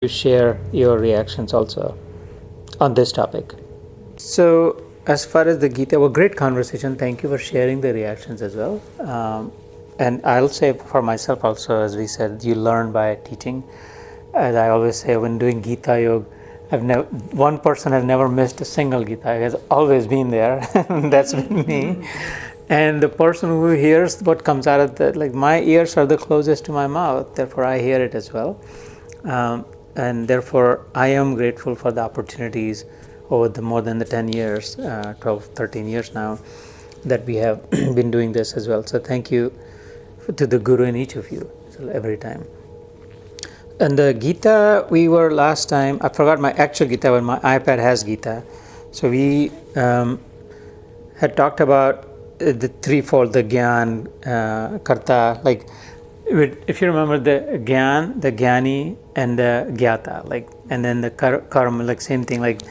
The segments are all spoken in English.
to share your reactions also on this topic. So, as far as the Gita, well, great conversation. Thank you for sharing the reactions as well. And I'll say for myself also, as we said, you learn by teaching. As I always say, when doing Gita Yoga, one person has never missed a single Gita. He has always been there. That's been me. And the person who hears what comes out of that, like my ears are the closest to my mouth, therefore I hear it as well. And therefore I am grateful for the opportunities over the more than the 10 years, 12, 13 years now, that we have been doing this as well. So thank you to the Guru in each of you, every time. And the Gita, we were last time, I forgot my actual Gita, but my iPad has Gita. So we had talked about the threefold, the Gyan, Karta, like if you remember the Gyan, the Gyani, and the Gyata, like, and then the Karma, like same thing, like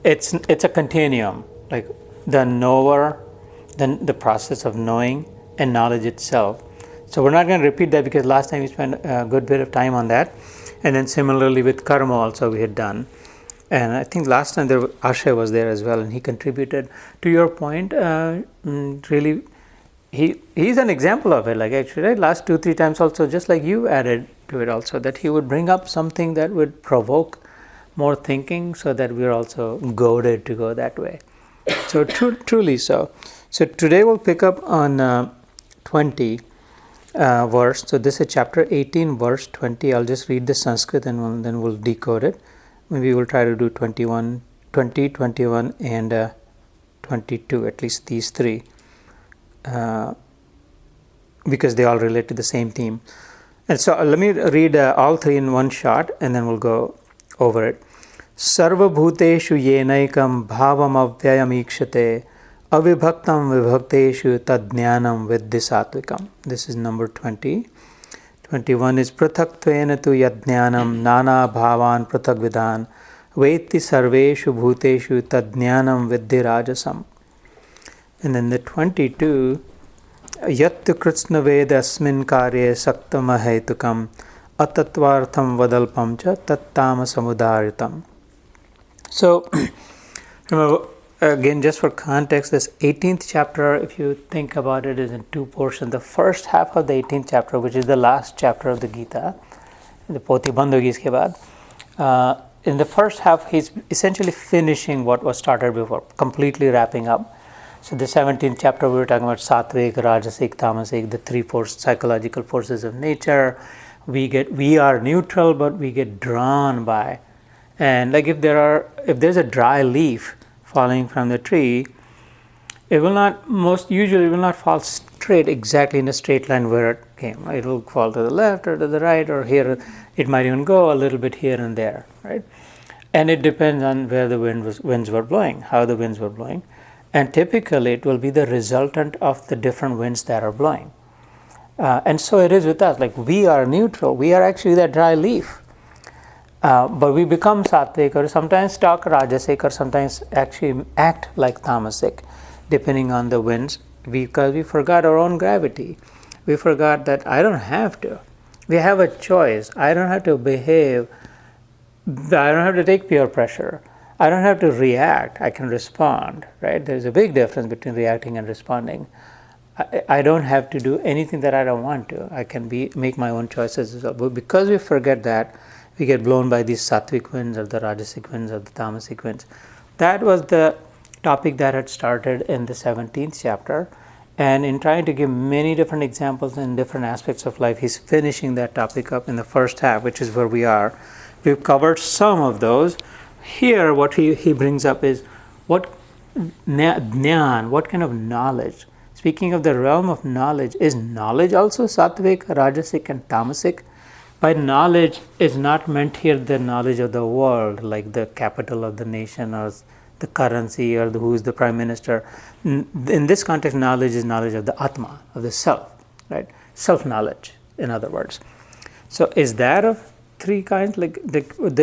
it's a continuum, like the knower, then the process of knowing and knowledge itself. So we're not going to repeat that because last time we spent a good bit of time on that. And then similarly with Karma also we had done. And I think last time Ashay was there as well, and he contributed to your point. Really, he's an example of it. Like actually, right? Last 2-3 times also, just like you added to it also, that he would bring up something that would provoke more thinking, so that we're also goaded to go that way. So truly so. So today we'll pick up on 20 verse. So this is chapter 18, verse 20. I'll just read the Sanskrit and then we'll decode it. Maybe we'll try to do 20, 21, and 22, at least these three, because they all relate to the same theme. And so let me read all three in one shot, and then we'll go over it. Sarva bhuteshu yenaikam bhavam avyayam ikshate avibhaktam vibhakteshu tadjnanam viddhi. This is number 20. 21 is prathaktvena tu yadjnanam nana bhavan prathagvidan veti sarveshu bhuteshu tadjnanam viddhi rajasam. And then the 22, yattu krishna veda asmin karye saktam ahetukam atatvartham vadalpam cha tattama samudaritam. So, remember, again, just for context, this 18th chapter, if you think about it, is in two portions. The first half of the 18th chapter, which is the last chapter of the Gita, the Poti Bandhogis ke baad. In the first half, he's essentially finishing what was started before, completely wrapping up. So the 17th chapter, we were talking about Satvik, Rajasik, Tamasik, the three psychological forces of nature. We are neutral, but we get drawn by. And like if there's a dry leaf falling from the tree, it will not fall straight exactly in a straight line where it came. It will fall to the left or to the right, or here. It might even go a little bit here and there, right? And it depends on where the winds were blowing, how the winds were blowing. And typically it will be the resultant of the different winds that are blowing. And so it is with us. Like we are neutral. We are actually that dry leaf. But we become sattvic, or sometimes talk rajasic, or sometimes actually act like tamasic, depending on the winds, because we forgot our own gravity. We forgot that I don't have to. We have a choice. I don't have to behave. I don't have to take peer pressure. I don't have to react. I can respond, right? There's a big difference between reacting and responding. I don't have to do anything that I don't want to. I can make my own choices as well. But because we forget that, we get blown by these sattvic winds or the rajasic winds or the tamasic winds. That was the topic that had started in the 17th chapter. And in trying to give many different examples in different aspects of life, he's finishing that topic up in the first half, which is where we are. We've covered some of those. Here, what he brings up is what jnana, what kind of knowledge. Speaking of the realm of knowledge, is knowledge also sattvic, rajasic, and tamasic? By knowledge is not meant here the knowledge of the world, like the capital of the nation or the currency or who's the prime minister. In this context, knowledge is knowledge of the Atma, of the self, right? Self-knowledge, in other words. So is that of three kinds? Like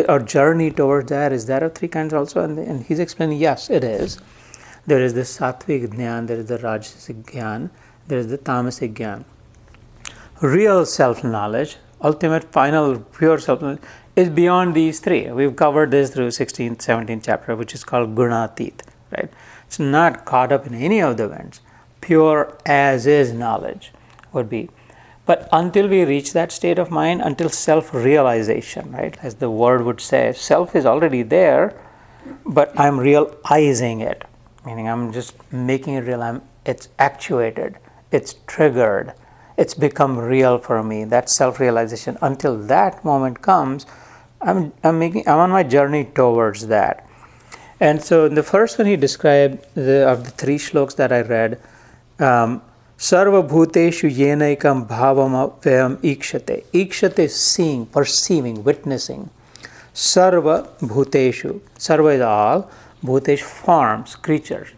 our journey towards that, is that of three kinds also? And he's explaining, yes, it is. There is the sattvic jnana, there is the rajasic jnana, there is the tamasic jnana. Real self-knowledge, ultimate, final, pure self-knowledge is beyond these three. We've covered this through 16th, 17th chapter, which is called Gunatit, right? It's not caught up in any of the events. Pure as is knowledge would be. But until we reach that state of mind, until self-realization, right? As the word would say, self is already there, but I'm realizing it. Meaning I'm just making it real. It's actuated. It's triggered. It's become real for me. That self-realization. Until that moment comes, I'm on my journey towards that. And so in the first one he described, of the three shlokas that I read, Sarva bhuteshu yenaikam bhavam avyam ikshate. Ikshate is seeing, perceiving, witnessing. Sarva bhuteshu. Sarva is all. Bhutesh forms, creatures.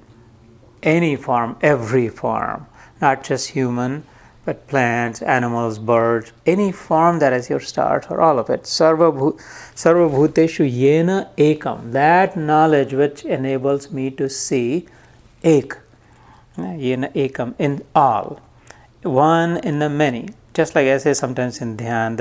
Any form, every form. Not just human, but plants, animals, birds. Any form that is your stars or all of it. Sarva bhuteshu yena ekam. That knowledge which enables me to see ek. Yena ekam, in all, one in the many. Just like I say sometimes in Dhyan,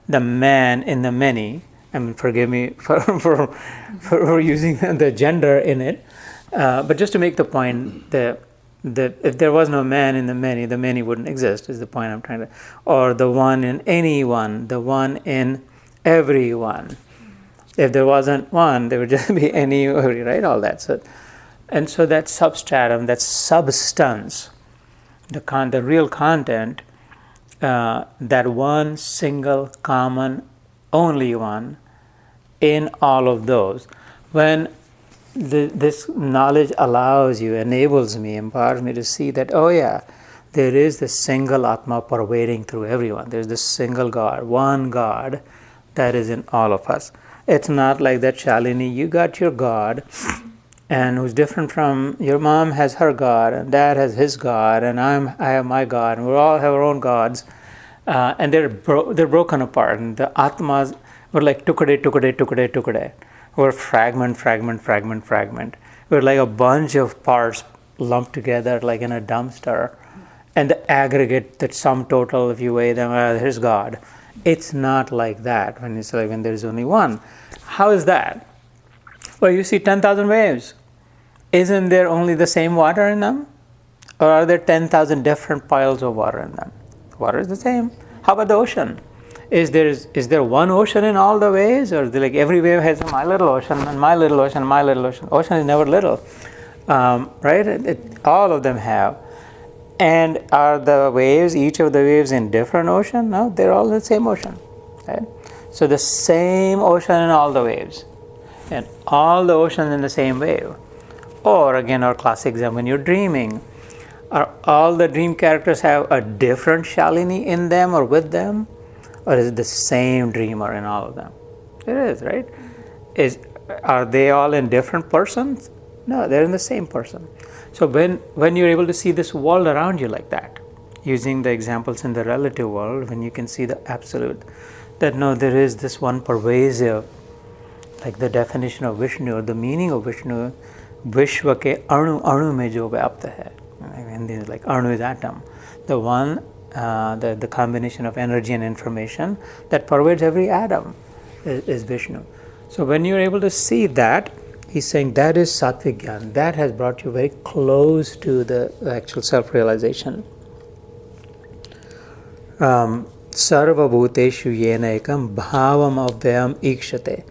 the man in the many. I mean, forgive me for using the gender in it, but just to make the point that if there was no man in the many wouldn't exist. Is the point I'm trying to, or the one in anyone, the one in everyone. If there wasn't one, there would just be any, right? All that. So that substratum, that substance, the real content, that one single common, only one, in all of those. When this knowledge allows you, enables me, empowers me to see that, oh yeah, there is this single Atma pervading through everyone. There's this single God, one God that is in all of us. It's not like that, Shalini, you got your God, and who's different from your mom has her God, and dad has his God, and I have my God, and we all have our own gods, and they're broken apart, and the Atmas were like tukade. We're fragment. We're like a bunch of parts lumped together like in a dumpster, and the aggregate, that sum total, if you weigh them, here's God. It's not like that when there's only one. How is that? Well, you see 10,000 waves. Isn't there only the same water in them? Or are there 10,000 different piles of water in them? Water is the same. How about the ocean? Is there one ocean in all the waves? Or like every wave has my little ocean and my little ocean and my little ocean? Ocean is never little. Right? All of them have. And are the waves, each of the waves in different ocean? No, they're all the same ocean. Right? So the same ocean in all the waves. And all the oceans in the same wave. Or again, our classic example, when you're dreaming, are all the dream characters have a different Shalini in them or with them? Or is it the same dreamer in all of them? It is, right? Are they all in different persons? No, they're in the same person. So when you're able to see this world around you like that, using the examples in the relative world, when you can see the absolute, that no, there is this one pervasive, like the definition of Vishnu or the meaning of Vishnu, Vishwa ke anu mein jo vyapta hai. And like anu is atom. The one, the combination of energy and information that pervades every atom is Vishnu. So when you're able to see that, he's saying that is Sattvic Gyan. That has brought you very close to the actual self-realization. Sarva bhuteshu yena ekam bhavam avyam ikshate.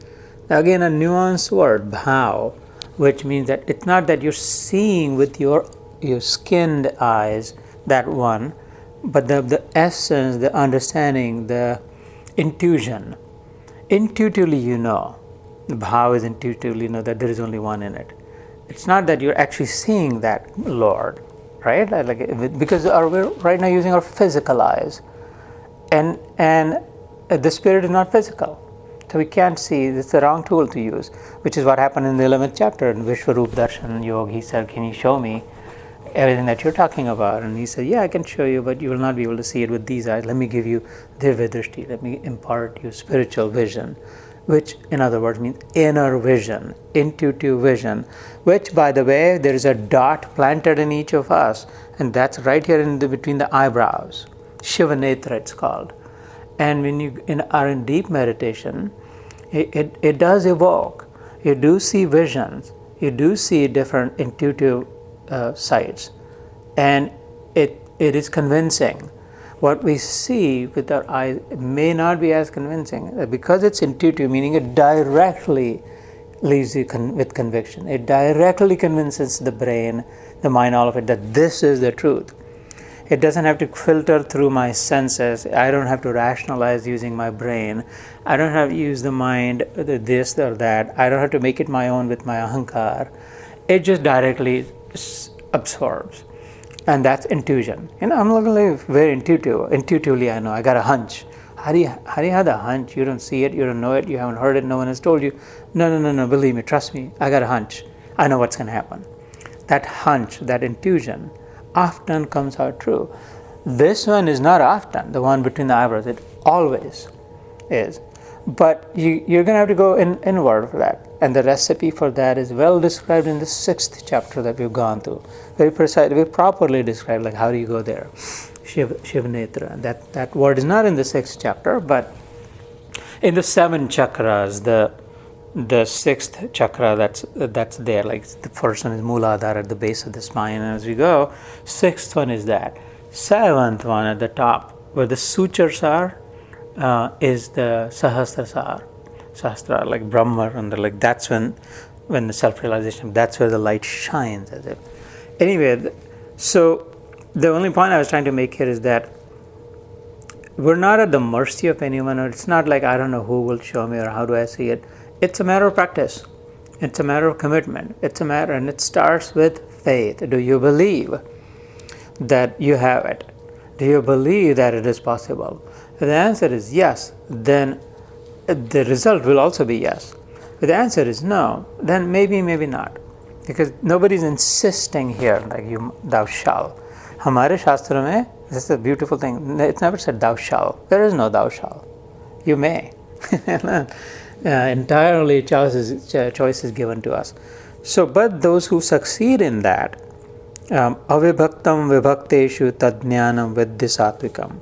Again, a nuanced word, bhav, which means that it's not that you're seeing with your skinned eyes that one, but the essence, the understanding, the intuition. Intuitively you know. The bhav is intuitively you know that there is only one in it. It's not that you're actually seeing that Lord, right? Because we're right now using our physical eyes. And the spirit is not physical. So we can't see, it's the wrong tool to use, which is what happened in the 11th chapter in Vishwarup Darshan Yoga. He said, can you show me everything that you're talking about? And he said, yeah, I can show you, but you will not be able to see it with these eyes. Let me give you divya drishti. Let me impart you spiritual vision, which in other words means inner vision, intuitive vision, which by the way, there is a dot planted in each of us, and that's right here between the eyebrows. Shiva Netra it's called. And when you are in deep meditation, It does evoke. You do see visions. You do see different intuitive sights. And it is convincing. What we see with our eyes may not be as convincing. Because it's intuitive, meaning it directly leaves you with conviction. It directly convinces the brain, the mind, all of it, that this is the truth. It doesn't have to filter through my senses. I don't have to rationalize using my brain. I don't have to use the mind, this or that. I don't have to make it my own with my ahankar. It just directly absorbs. And that's intuition. I'm looking very intuitive. Intuitively, I know. I got a hunch. How do you have the hunch? You don't see it. You don't know it. You haven't heard it. No one has told you. No. Believe me. Trust me. I got a hunch. I know what's going to happen. That hunch, that intuition, often comes out true. This one is not often, the one between the eyebrows. It always is. But you're going to have to go inward for that. And the recipe for that is well described in the 6th chapter that we've gone through. Very precise, very properly described, like how do you go there. Shivnetra. That word is not in the 6th chapter, but in the 7 chakras, the 6th chakra that's there, like the first one is Mooladhara at the base of the spine, and as we go, 6th one is that. 7th one at the top, where the sutures are, is the Sahasra, like Brahma, and like that's when the self-realization, that's where the light shines as if. Anyway, so the only point I was trying to make here is that we're not at the mercy of anyone, or it's not like I don't know who will show me or how do I see it. It's a matter of practice. It's a matter of commitment. And it starts with faith. Do you believe that you have it? Do you believe that it is possible? If the answer is yes, then the result will also be yes. If the answer is no, then maybe not. Because nobody's insisting here, like thou shalt. Hamare Shastra mein, this is a beautiful thing. It's never said thou shalt. There is no thou shalt. You may. Entirely choice is given to us. So, but those who succeed in that, avibhaktam vibhakteshu tadjnanam viddhi.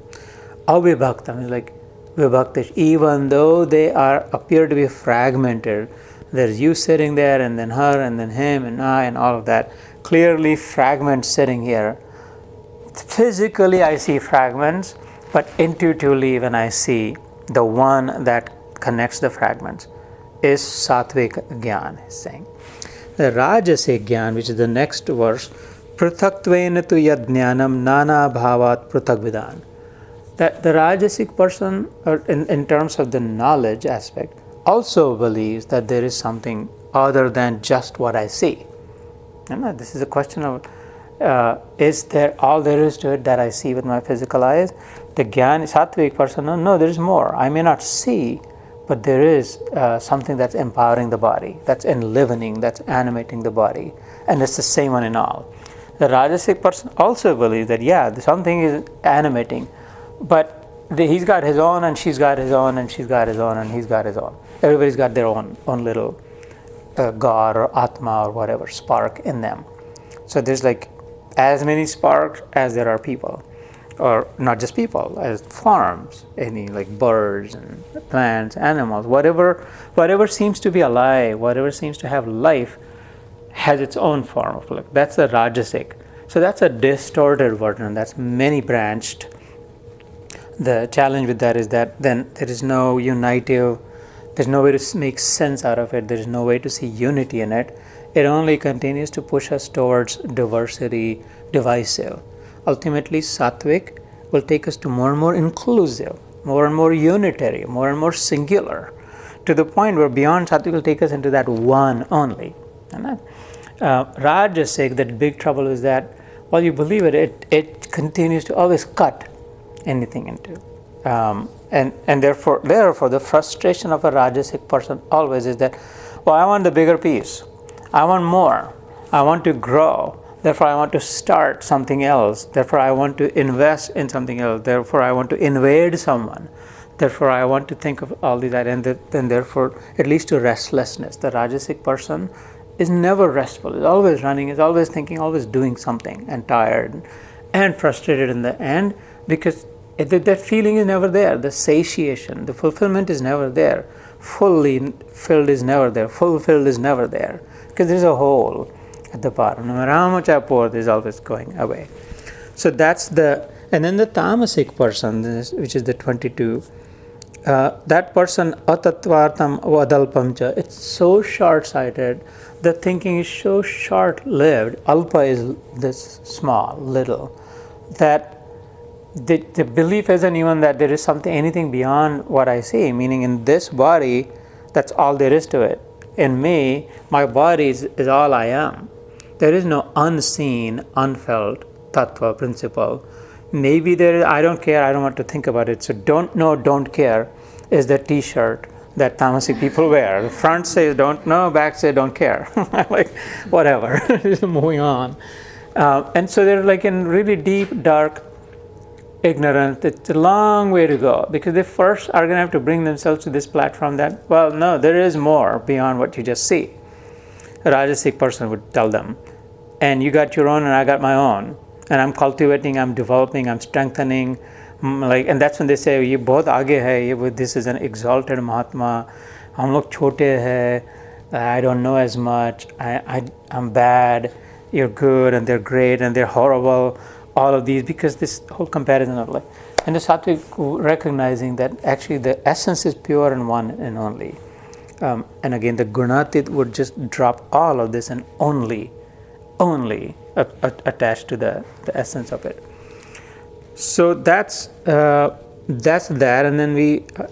Avibhaktam is like vibhaktesh. Even though they appear to be fragmented, there's you sitting there, and then her, and then him, and I, and all of that. Clearly, fragments sitting here. Physically, I see fragments, but intuitively, when I see the one that connects the fragments, is Satvik Gyan, he's saying. The Rajasic Gyan, which is the next verse, Pruthaktveena tu yadnyanam nana bhavat pruthakvidan. That the Rajasic person, in terms of the knowledge aspect, also believes that there is something other than just what I see. And this is a question of, is there all there is to it that I see with my physical eyes? The Gyan, Sattvic person, no, there is more. I may not see, but there is something that's empowering the body, that's enlivening, that's animating the body. And it's the same one in all. The Rajasic person also believes that, something is animating, but he's got his own, and she's got his own, and she's got his own, and he's got his own. Everybody's got their own little God or Atma or whatever spark in them. So there's like as many sparks as there are people, or not just people, as forms, any like birds and plants, animals, whatever seems to be alive, whatever seems to have life, has its own form of life. That's the Rajasic. So that's a distorted version. That's many branched. The challenge with that is that then there is no unitive. There's no way to make sense out of it. There is no way to see unity in it. It only continues to push us towards diversity, divisive. Ultimately, Sattvic will take us to more and more inclusive, more and more unitary, more and more singular, to the point where beyond Sattvic will take us into that one only. Rajasic, that big trouble is that while you believe it continues to always cut anything into. And therefore the frustration of a Rajasic person always is that, I want the bigger piece. I want more. I want to grow. Therefore, I want to start something else. Therefore, I want to invest in something else. Therefore, I want to invade someone. Therefore, I want to think of all these ideas. And therefore, it leads to restlessness. The Rajasic person is never restful. Is always running. Is always thinking. Always doing something. And tired and frustrated in the end, because that feeling is never there. The satiation, the fulfillment is never there. fully filled is never there. Fulfilled is never there. Because there's a hole at the bottom. No matter how much I pour, there's always going away. So that's the... And then the tamasic person, which is the 22, that person, atatvartam vadalpamcha, it's so short-sighted. The thinking is so short-lived. Alpa is this small, little, that the belief isn't even that there is anything beyond what I see, meaning in this body, that's all there is to it. In me, my body is all I am. There is no unseen, unfelt tattva principle. Maybe there is, I don't care, I don't want to think about it. So don't know, don't care is the t-shirt that tamasic people wear. The front says don't know, back says don't care. Like, whatever, moving on. And so they're like in really deep, dark ignorance. It's a long way to go, because they first are going to have to bring themselves to this platform that, well, no, there is more beyond what you just see. A Rajasic person would tell them, and you got your own and I got my own, and I'm cultivating, I'm developing, I'm strengthening, and that's when they say, ye bahut aage hai, this is an exalted Mahatma, hum log chote hai, I don't know as much, I'm bad, you're good, and they're great, and they're horrible, all of these, because this whole comparison of life. And the Sattvic recognizing that actually the essence is pure and one and only. And again, the Gunatit would just drop all of this and only attached to the essence of it. So that's that. And then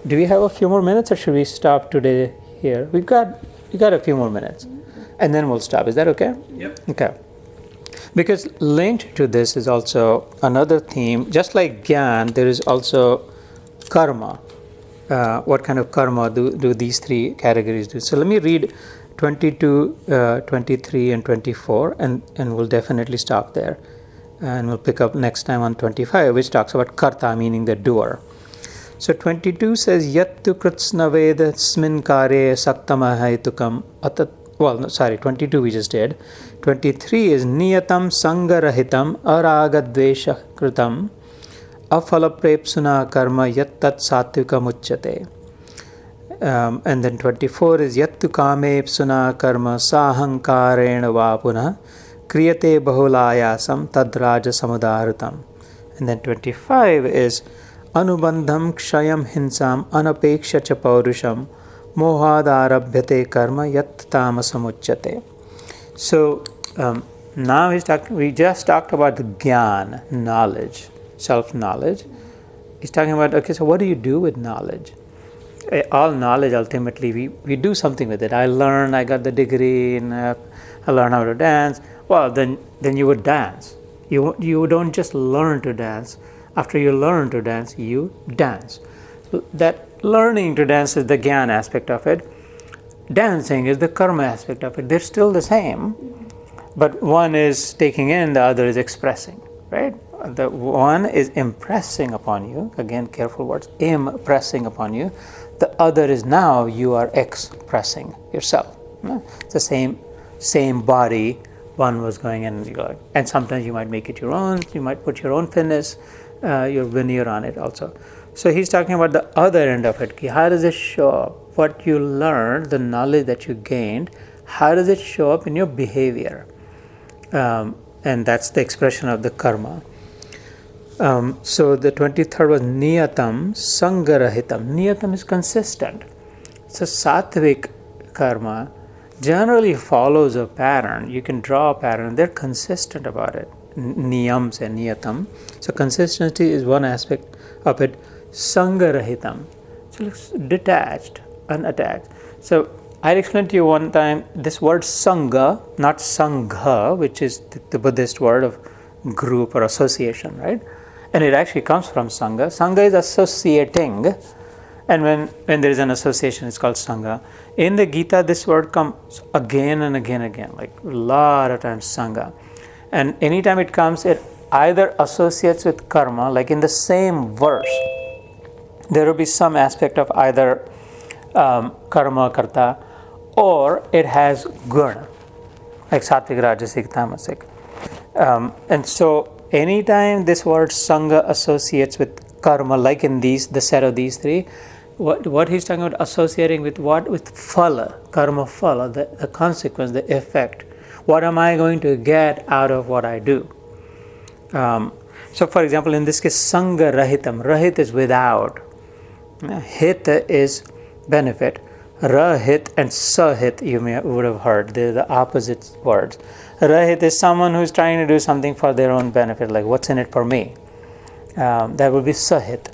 do we have a few more minutes, or should we stop today here? We got a few more minutes, and then we'll stop. Is that okay? Yep. Okay. Because linked to this is also another theme. Just like Gyan, there is also karma. What kind of karma do these three categories do? So let me read 22, 23, and 24, and we'll definitely stop there. And we'll pick up next time on 25, which talks about karta, meaning the doer. So 22 says, Yattu kritsnaveda smin kare saktamahaitukam atat. Well, no, sorry, 22 we just did. 23 is niyatam sangarahitam aragadvesha kritam afalaprepsuna karma yattat satvikam uchyate. And then 24 is yattu kamepsuna karma sahankarena vapuna kriyate bahulayasam tadraja samudarutam. And then 25 is anubandham kshayam hinsam anapeksha cha paurusham mohādarabhyate karma yat tamasamuchyate. So now we just talked about the gyan, knowledge, self-knowledge. He's talking about, okay, so what do you do with knowledge? All knowledge, ultimately, we do something with it. I got the degree, and I learned how to dance. Well, then you would dance. You don't just learn to dance. After you learn to dance, you dance. That learning to dance is the gyan aspect of it. Dancing is the karma aspect of it. They're still the same, but one is taking in, the other is expressing, right? The one is impressing upon you, again, careful words, impressing upon you. The other is now you are expressing yourself. It's the same body, one was going in, and sometimes you might make it your own, you might put your own finesse, your veneer on it also. So he's talking about the other end of it. How does it show up? What you learned, the knowledge that you gained, how does it show up in your behavior? And that's the expression of the karma. So the 23rd was niyatam sangarahitam. Niyatam is consistent. So sattvic karma generally follows a pattern. You can draw a pattern. They're consistent about it. Niyams and niyatam. So consistency is one aspect of it. Sangarahitam. So it looks detached, unattached. So I explained to you one time this word sangha, not sangha, which is the Buddhist word of group or association, right? And it actually comes from sangha. Sangha is associating, and when there is an association, it's called sangha. In the Gita, this word comes again and again, like a lot of times sangha. And anytime it comes, it either associates with karma, like in the same verse, there will be some aspect of either karma, karta, or it has guna, like sattvic, rajasic, tamasic. And so anytime this word sangha associates with karma, like in the set of these three, what he's talking about, associating with what? With phala, karma phala, the consequence, the effect. What am I going to get out of what I do? So for example, in this case, sangha rahitam. Rahit is without. Hit is benefit. Rahit and sahit, you would have heard. They're the opposite words. Rahit is someone who's trying to do something for their own benefit, like what's in it for me. That would be sahit.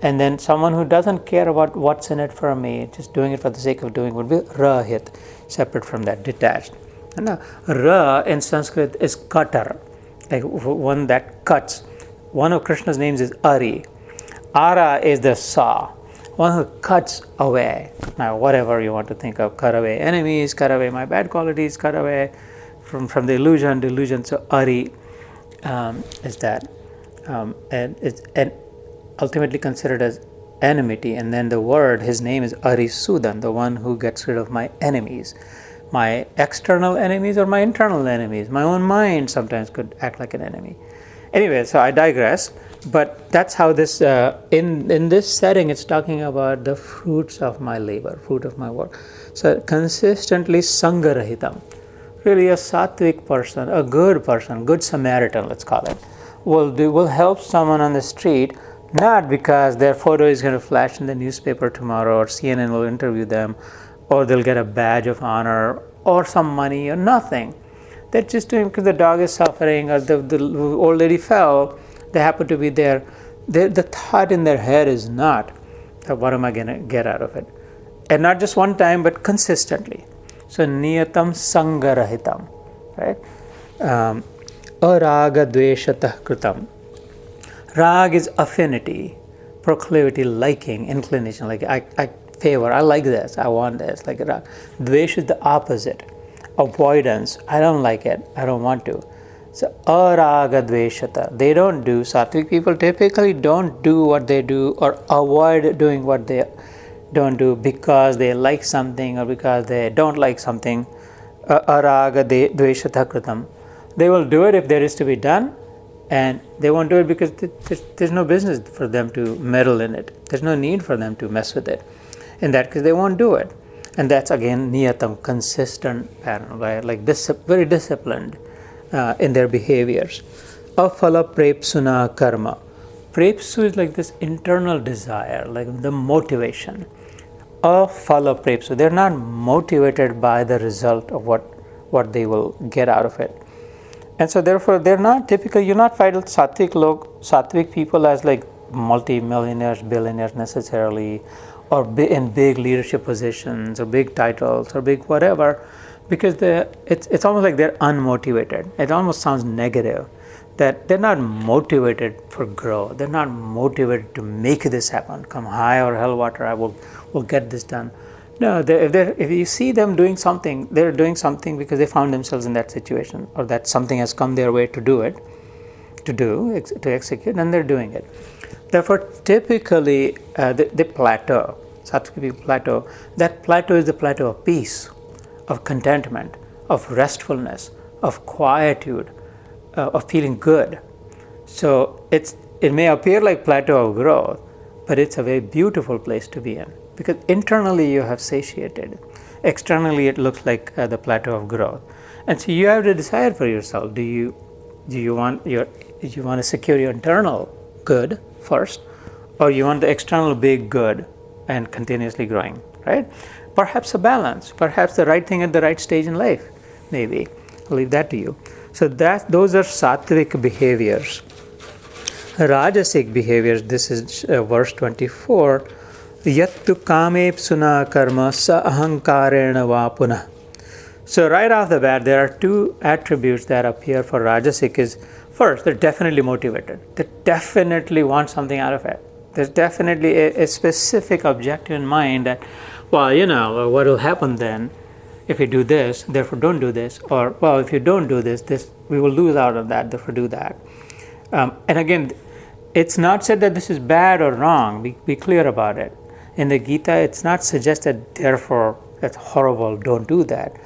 And then someone who doesn't care about what's in it for me, just doing it for the sake of doing, would be rahit, separate from that, detached. And ra in Sanskrit is cutter, like one that cuts. One of Krishna's names is Ari. Ara is the saw, one who cuts away. Now, whatever you want to think of, cut away enemies, cut away my bad qualities, cut away from the delusion. So Ari is that, and it's ultimately considered as enmity. And then the word, his name is Arisudan, the one who gets rid of my enemies, my external enemies or my internal enemies. My own mind sometimes could act like an enemy. Anyway, so I digress. But that's how this, in this setting, it's talking about the fruits of my labor, fruit of my work. So consistently sangarahitam. Really a sattvic person, a good Samaritan, let's call it, will help someone on the street, not because their photo is going to flash in the newspaper tomorrow or CNN will interview them or they'll get a badge of honor or some money or nothing. They're just doing because the dog is suffering or the old lady fell. They happen to be there. The thought in their head is not, what am I going to get out of it? And not just one time, but consistently. So, niyatam sangarahitam, right? Araga dveshatah kritam. Rag is affinity, proclivity, liking, inclination, like I favor, I like this, I want this, like rag. Dvesh is the opposite, avoidance, I don't like it, I don't want to. So, araga dveshata, they don't do, sattvic people typically don't do what they do or avoid doing what they don't do because they like something or because they don't like something. Araga dveshata kritam. They will do it if there is to be done, and they won't do it because there's no business for them to meddle in it. There's no need for them to mess with it. In that case, they won't do it. And that's again niyatam, consistent pattern, right? Like very disciplined in their behaviors. Afala prepsuna karma. Prepsu is like this internal desire, like the motivation. Afala prepsu. They're not motivated by the result of what they will get out of it. And so therefore, they're not typical, you're not find sattvic people as like multi-millionaires, billionaires necessarily, or in big leadership positions, or big titles, or big whatever, because it's almost like they're unmotivated. It almost sounds negative, that they're not motivated for growth. They're not motivated to make this happen. Come high or hell water, I will get this done. No, if you see them doing something, they're doing something because they found themselves in that situation, or that something has come their way to execute, and they're doing it. Therefore, typically, they plateau. Sattvic people plateau. That plateau is the plateau of peace, of contentment, of restfulness, of quietude, of feeling good. So it may appear like plateau of growth, but it's a very beautiful place to be in. Because internally you have satiated. Externally it looks like the plateau of growth. And so you have to decide for yourself, do you want to secure your internal good first, or you want the external big good and continuously growing, right? Perhaps a balance, perhaps the right thing at the right stage in life, maybe. I'll leave that to you. So those are sattvic behaviors. Rajasic behaviors, this is verse 24. Yattu kamepsuna karma sa ahankarena va punah. So right off the bat, there are two attributes that appear for Rajasic. Is first, they're definitely motivated. They definitely want something out of it. There's definitely a specific objective in mind that, well, what will happen then if you do this, therefore don't do this. Or, well, if you don't do this, we will lose out on that, therefore do that. And again, it's not said that this is bad or wrong. Be clear about it. In the Gita, it's not suggested, therefore, that's horrible, don't do that.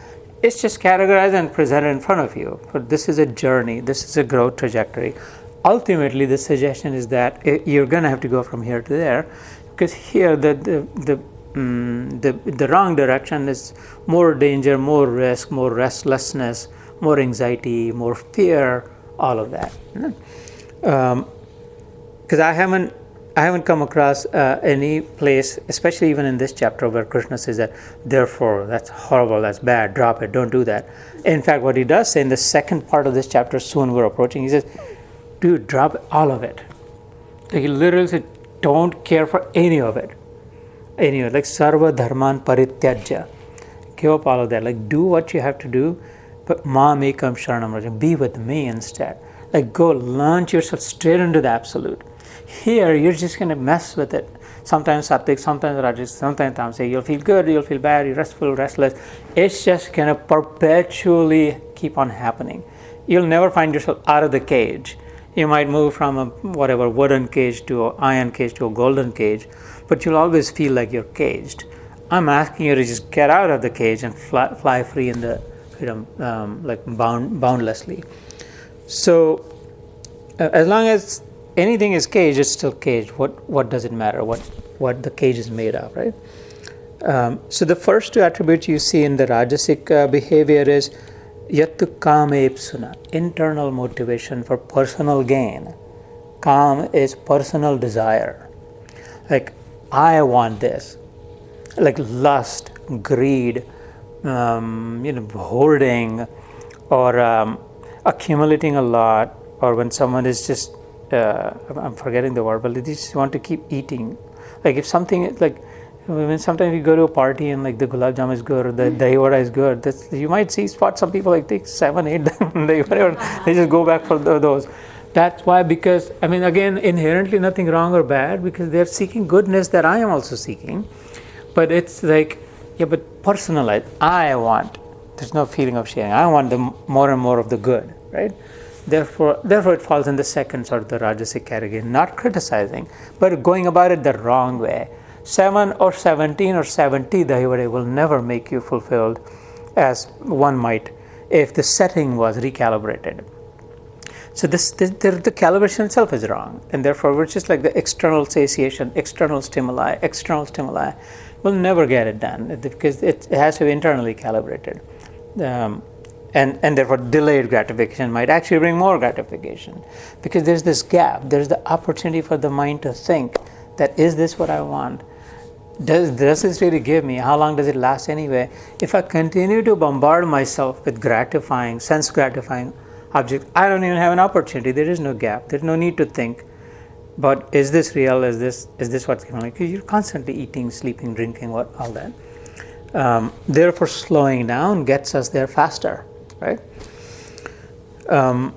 It's just categorized and presented in front of you. But this is a journey, this is a growth trajectory. Ultimately, the suggestion is that you're going to have to go from here to there. Because here the wrong direction is more danger, more risk, more restlessness, more anxiety, more fear, all of that. Because I haven't come across any place, especially even in this chapter, where Krishna says that, therefore, that's horrible, that's bad, drop it, don't do that. In fact, what he does say in the second part of this chapter, soon we're approaching, he says, dude, drop all of it. Like he literally said, don't care for any of it. Like sarva dharman parityajya. Give up all of that. Like do what you have to do, but mam ekam sharanam rajam. Be with me instead. Like go launch yourself straight into the absolute. Here you're just going to mess with it. Sometimes sattvic, sometimes rajas, sometimes tamasic. You'll feel good, you'll feel bad, you're restful, restless. It's just going to perpetually keep on happening. You'll never find yourself out of the cage. You might move from a wooden cage to an iron cage to a golden cage, but you'll always feel like you're caged. I'm asking you to just get out of the cage and fly free in the freedom, like boundlessly. So, as long as anything is caged, it's still caged. What does it matter? What the cage is made of, right? So the first two attributes you see in the rajasic behavior is yattu kamepsuna, internal motivation for personal gain. Kam is personal desire. Like, I want this. Like lust, greed, hoarding, or accumulating a lot, or when someone is just, I'm forgetting the word, but they just want to keep eating. Like if something, like when sometimes you go to a party and like the gulab jam is good or the dahi vada is good, you might spot some people like take 7, 8 dahi vada, they just go back for those. That's why, because again, inherently nothing wrong or bad, because they're seeking goodness that I am also seeking, but it's like, but personalized. I want. There's no feeling of sharing. I want the more and more of the good, right? Therefore, it falls in the second sort of the rajasic category. Not criticizing, but going about it the wrong way. 7 or 17 or 70 dahi will never make you fulfilled as one might if the setting was recalibrated. So the calibration itself is wrong, and therefore we're just like the external satiation, external stimuli will never get it done because it has to be internally calibrated. And therefore delayed gratification might actually bring more gratification, because there's this gap, there's the opportunity for the mind to think that, is this what I want? Does this really give me? How long does it last anyway? If I continue to bombard myself with gratifying, sense gratifying objects, I don't even have an opportunity. There is no gap. There's no need to think, but is this real? Is this what's going on? Because you're constantly eating, sleeping, drinking, all that. Therefore, slowing down gets us there faster, right?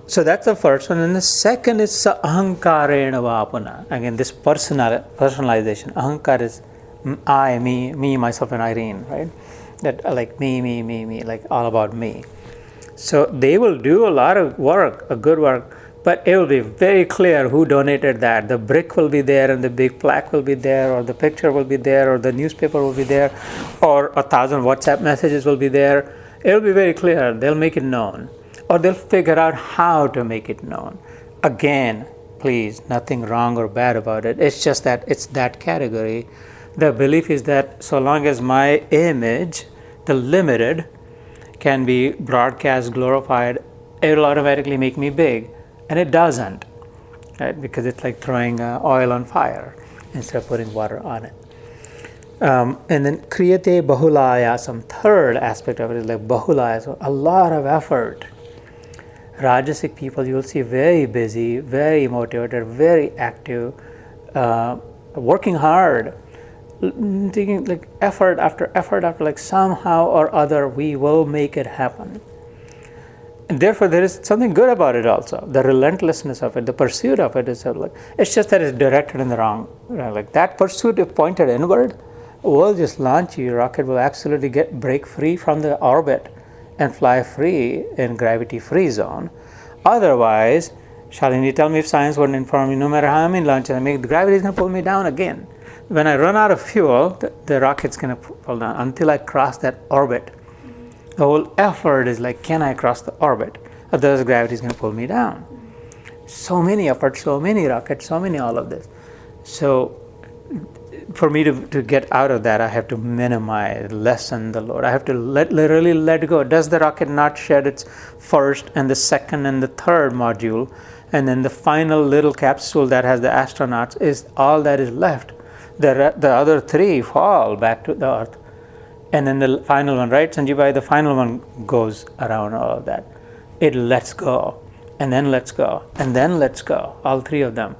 So that's the first one. And the second is ahankarena vapuna. Again, this personalization. Ahankar is I, me, myself, and Irene, right? That like me, like all about me. So they will do a lot of work, a good work, but it will be very clear who donated that. The brick will be there, and the big plaque will be there, or the picture will be there, or the newspaper will be there, or 1,000 WhatsApp messages will be there. It will be very clear. They'll make it known, or they'll figure out how to make it known. Again, please, nothing wrong or bad about it. It's just that it's that category. The belief is that so long as my image, the limited, can be broadcast, glorified, it will automatically make me big. And it doesn't, right? Because it's like throwing oil on fire instead of putting water on it. And then kriyate bahulayasam, third aspect of it is like bahulayasam, a lot of effort. Rajasic people, you will see very busy, very motivated, very active, working hard, taking like effort after like somehow or other we will make it happen. And therefore there is something good about it also. The relentlessness of it, the pursuit of it is sort of like, it's just that it's directed in the wrong, like that pursuit if pointed inward will just launch you. Your rocket will absolutely break free from the orbit and fly free in gravity-free zone. Otherwise, Shalini, tell me if science wouldn't inform me, no matter how many launches I make, the gravity is going to pull me down again. When I run out of fuel, the rocket's going to fall down until I cross that orbit. The whole effort is like, can I cross the orbit? Otherwise, gravity is going to pull me down. So many efforts, so many rockets, so many all of this. So for me to get out of that, I have to minimize, lessen the load. I have to literally let go. Does the rocket not shed its first and the second and the third module, and then the final little capsule that has the astronauts is all that is left? The other three fall back to the Earth. And then the final one, right, Sanjeev, the final one goes around all of that. It lets go, and then lets go, and then lets go, all three of them.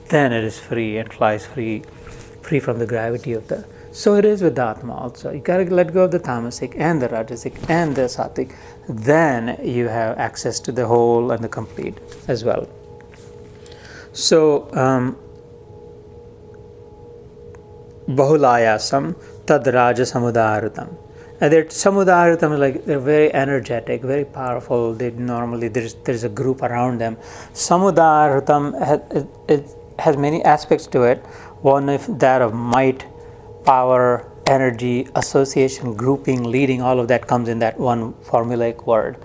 Then it is free and flies free from the gravity of the... So it is with the Atma also. You got to let go of the tamasic and the rajasic and the sattvic. Then you have access to the whole and the complete as well. So, bahulayasam tad raja samudaritam. And samudaritam is like, they're very energetic, very powerful. They normally, there's a group around them. Samudaritam has many aspects to it. One is that of might, power, energy, association, grouping, leading, all of that comes in that one formulaic word.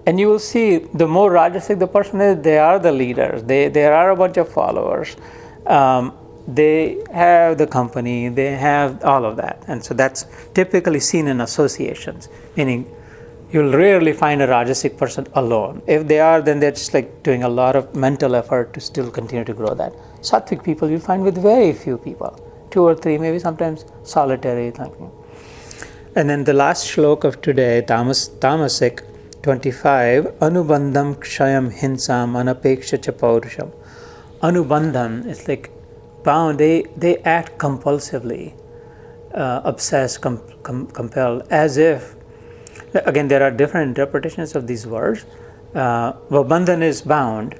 And you will see, the more rajasic the person is, they are the leaders. There are a bunch of followers. They have the company, they have all of that. And so that's typically seen in associations, meaning you'll rarely find a rajasic person alone. If they are, then they're just like doing a lot of mental effort to still continue to grow that. Sattvic people you'll find with very few people, 2 or 3, maybe sometimes solitary. And then the last shlok of today, Tamasic 25, Anubandham kshayam hinsam anapeksha cha paurusham. Anubandham is like bound, they act compulsively, obsessed, compelled, as if, again, there are different interpretations of these words. Bandhan is bound,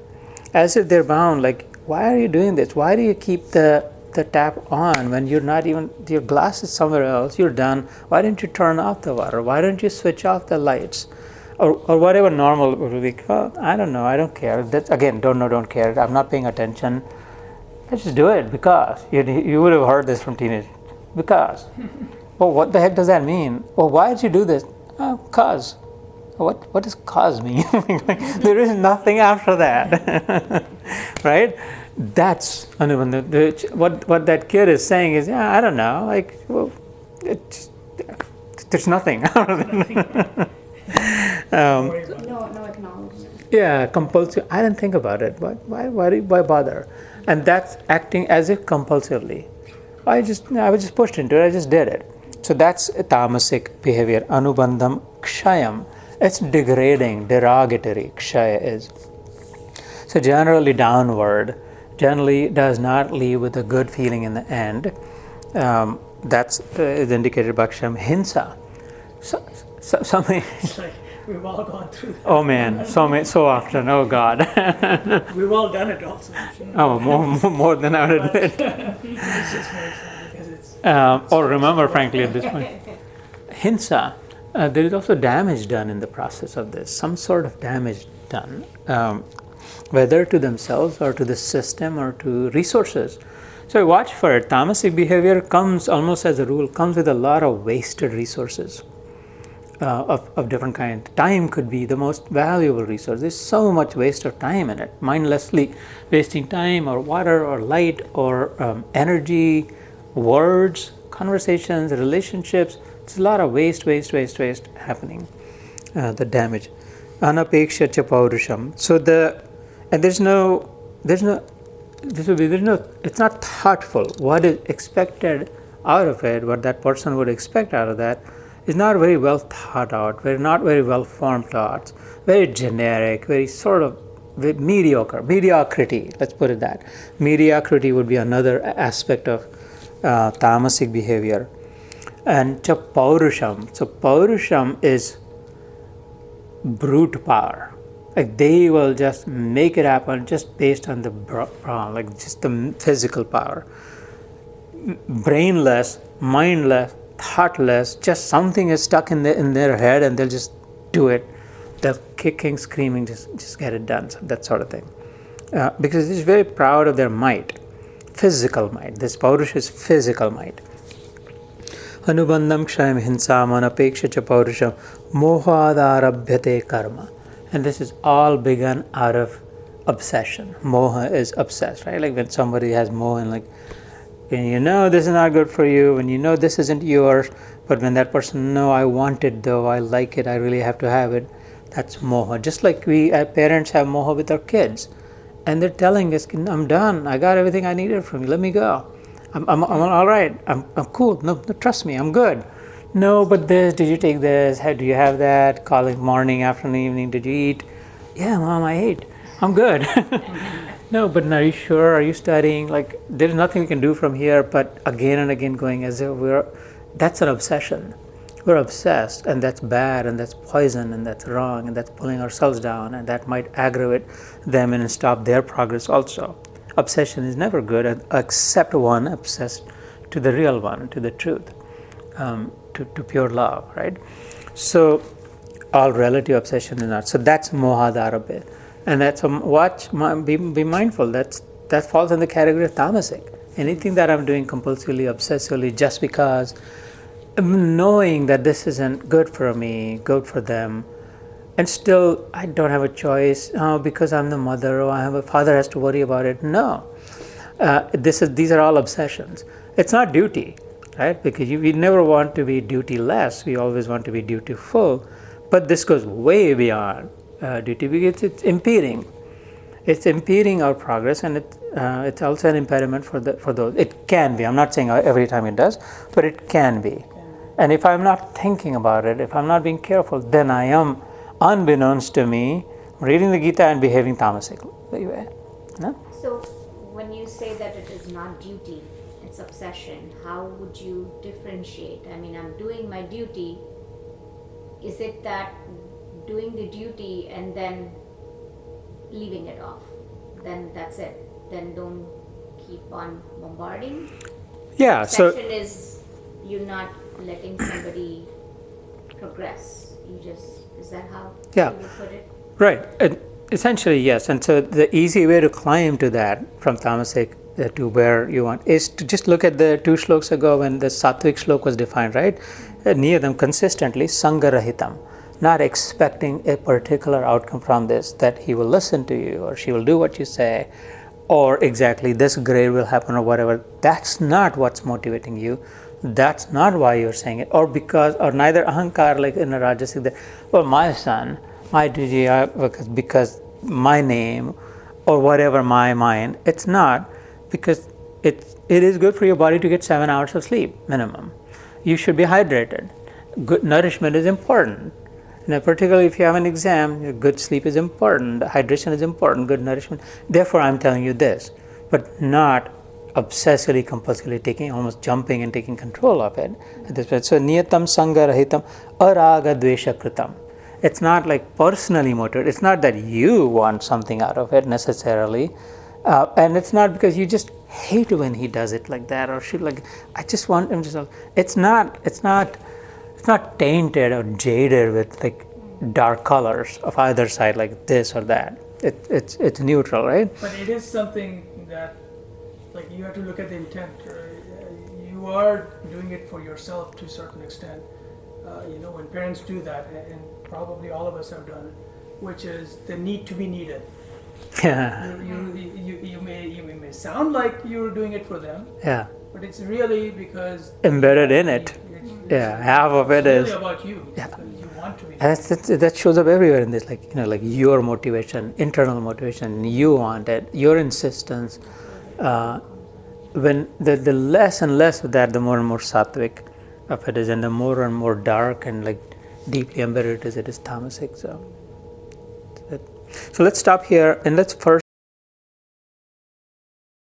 as if they're bound, like, why are you doing this? Why do you keep the tap on when you're not even, your glass is somewhere else, you're done. Why don't you turn off the water? Why don't you switch off the lights? Or whatever normal would be. Oh, I don't know, I don't care. That's, again, don't care. I'm not paying attention. I just do it because. You would have heard this from teenagers. Because. Well, what the heck does that mean? Well, why did you do this? Cause. What does cause mean? There is nothing after that. Right? That's what that kid is saying is, yeah, I don't know. Like, well, there's nothing. No acknowledgement. Yeah, compulsive. I didn't think about it. Why bother? And that's acting as if compulsively. I was just pushed into it. I just did it. So that's a tamasic behavior. Anubandham kshayam. It's degrading, derogatory. Kshaya is. So generally downward. Generally does not leave with a good feeling in the end. That's is indicated by kshayam. Hinsa. Something. It's like we've all gone through that. Oh man, so often. Oh God. We've all done it also. Oh, more than I would admit. It's just more fun because it's or remember, frankly, at this point, hinsa. There is also damage done in the process of this. Some sort of damage done, whether to themselves or to the system or to resources. So watch for it. Tamasic behavior comes almost as a rule, comes with a lot of wasted resources. Of different kind. Time could be the most valuable resource. There's so much waste of time in it. Mindlessly wasting time or water or light or energy, words, conversations, relationships. It's a lot of waste happening. The damage. Anapeksha cha paurusham. So it's not thoughtful. What is expected out of it, what that person would expect out of that, is not very well thought out, not very well formed thoughts, very generic, very sort of mediocrity, let's put it that. Mediocrity would be another aspect of tamasic behavior. And cha paurusham. So paurusham is brute power. Like they will just make it happen just based on the brawn, like just the physical power. Brainless, mindless, thoughtless, just something is stuck in their head and they'll just do it. They'll kicking, screaming, just get it done, so that sort of thing. Because they're very proud of their might, physical might. This Paurusha is physical might. Anubandham kshayam hinsam anapeksha cha paurusham mohadarabhyate karma. And this is all begun out of obsession. Moha is obsessed, right? Like when somebody has moha and like When you know this is not good for you, when you know this isn't yours, but when that person, no, I want it though, I like it, I really have to have it, that's moha. Just like we as parents have moha with our kids. And they're telling us, I'm done, I got everything I needed from you, let me go. I'm all right, I'm cool, no, trust me, I'm good. No, but this, did you take this, do you have that, calling morning, afternoon, evening, did you eat? Yeah, Mom, I ate, I'm good. No, but are you sure, are you studying? Like, there's nothing we can do from here, but again and again going as if that's an obsession. We're obsessed, and that's bad, and that's poison, and that's wrong, and that's pulling ourselves down, and that might aggravate them and stop their progress also. Obsession is never good, except one obsessed to the real one, to the truth, to pure love, right? So all relative obsession is not. So that's mohadharabit. And that's be mindful. That falls in the category of tamasic. Anything that I'm doing compulsively, obsessively, just because knowing that this isn't good for me, good for them, and still I don't have a choice because I'm the mother or I have a father has to worry about it. No, these are all obsessions. It's not duty, right? Because we never want to be duty-less. We always want to be dutiful. But this goes way beyond duty because it's impeding. It's impeding our progress, and it's also an impediment for those. It can be. I'm not saying every time it does, but it can be. And if I'm not thinking about it, if I'm not being careful, then I am, unbeknownst to me, reading the Gita and behaving tamasically. No? So, when you say that it is not duty, it's obsession, how would you differentiate? I mean, I'm doing my duty. Is it that doing the duty and then leaving it off? Then that's it. Then don't keep on bombarding? Yeah. Obsession is you're not letting somebody progress. Is that how you put it? Right. Essentially, yes. And so the easy way to climb to that from tamasic to where you want is to just look at the 2 shlokas ago when the sattvic shlok was defined, right? Near them consistently, sangarahitam, not expecting a particular outcome from this, that he will listen to you or she will do what you say, or exactly this grade will happen or whatever. That's not what's motivating you. That's not why you're saying it, or neither ahankar, like in a rajasic, well, my son, my duty, because my name or whatever my mind. It's not, because it is good for your body to get 7 hours of sleep minimum. You should be hydrated. Good nourishment is important. Now, particularly if you have an exam, good sleep is important, hydration is important, good nourishment. Therefore, I'm telling you this, but not obsessively, compulsively almost jumping and taking control of it. So, niyatam sangarahitam araga dvesha kritam. It's not like personally motivated. It's not that you want something out of it necessarily. And it's not because you just hate when he does it like that, or she like, I just want him to. It's not tainted or jaded with like dark colors of either side, like this or that. It's neutral, right? But it is something that, like, you have to look at the intent. You are doing it for yourself to a certain extent. When parents do that, and probably all of us have done, which is the need to be needed. Yeah. You may sound like you're doing it for them. Yeah. But it's really because embedded in it. Half of it is really about you. Yeah. You want to be. And that shows up everywhere in this, like your motivation, internal motivation. You want it. Your insistence. When the less and less of that, the more and more sattvic of it is, and the more and more dark and like deeply embedded it is tamasic. So let's stop here and let's first